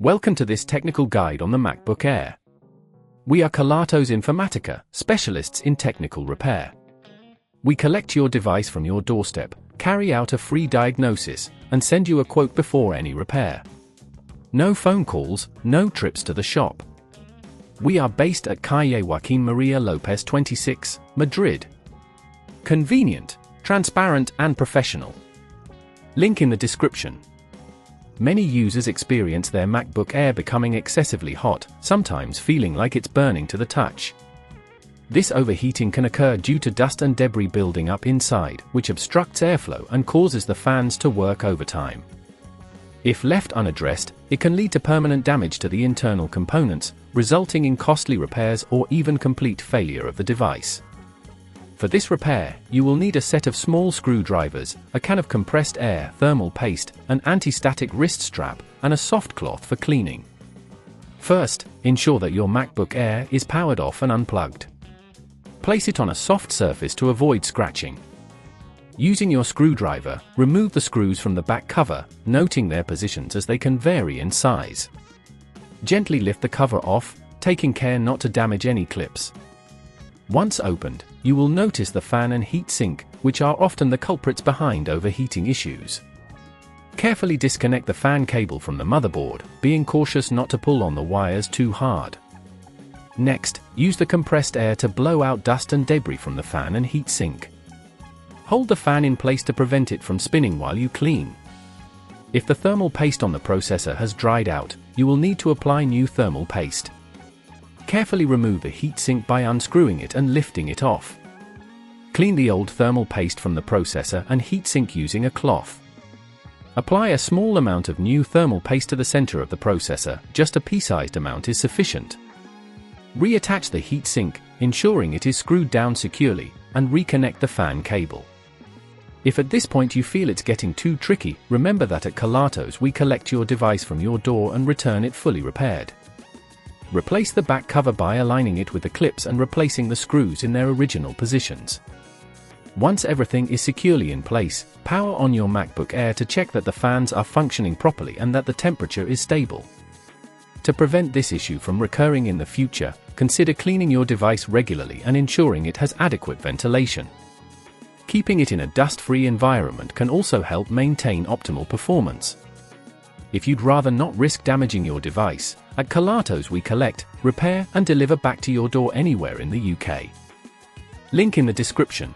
Welcome to this technical guide on the MacBook Air. We are Kelatos Informatica, specialists in technical repair. We collect your device from your doorstep, carry out a free diagnosis, and send you a quote before any repair. No phone calls, no trips to the shop. We are based at Calle Joaquín María López 26, Madrid. Convenient, transparent and professional. Link in the description. Many users experience their MacBook Air becoming excessively hot, sometimes feeling like it's burning to the touch. This overheating can occur due to dust and debris building up inside, which obstructs airflow and causes the fans to work overtime. If left unaddressed, it can lead to permanent damage to the internal components, resulting in costly repairs or even complete failure of the device. For this repair, you will need a set of small screwdrivers, a can of compressed air, thermal paste, an anti-static wrist strap, and a soft cloth for cleaning. First, ensure that your MacBook Air is powered off and unplugged. Place it on a soft surface to avoid scratching. Using your screwdriver, remove the screws from the back cover, noting their positions as they can vary in size. Gently lift the cover off, taking care not to damage any clips. Once opened, you will notice the fan and heat sink, which are often the culprits behind overheating issues. Carefully disconnect the fan cable from the motherboard, being cautious not to pull on the wires too hard. Next, use the compressed air to blow out dust and debris from the fan and heat sink. Hold the fan in place to prevent it from spinning while you clean. If the thermal paste on the processor has dried out, you will need to apply new thermal paste. Carefully remove the heatsink by unscrewing it and lifting it off. Clean the old thermal paste from the processor and heatsink using a cloth. Apply a small amount of new thermal paste to the center of the processor, just a pea-sized amount is sufficient. Reattach the heatsink, ensuring it is screwed down securely, and reconnect the fan cable. If at this point you feel it's getting too tricky, remember that at Kelatos we collect your device from your door and return it fully repaired. Replace the back cover by aligning it with the clips and replacing the screws in their original positions. Once everything is securely in place, power on your MacBook Air to check that the fans are functioning properly and that the temperature is stable. To prevent this issue from recurring in the future, consider cleaning your device regularly and ensuring it has adequate ventilation. Keeping it in a dust-free environment can also help maintain optimal performance. If you'd rather not risk damaging your device, at Kelatos we collect, repair and deliver back to your door anywhere in the UK. Link in the description.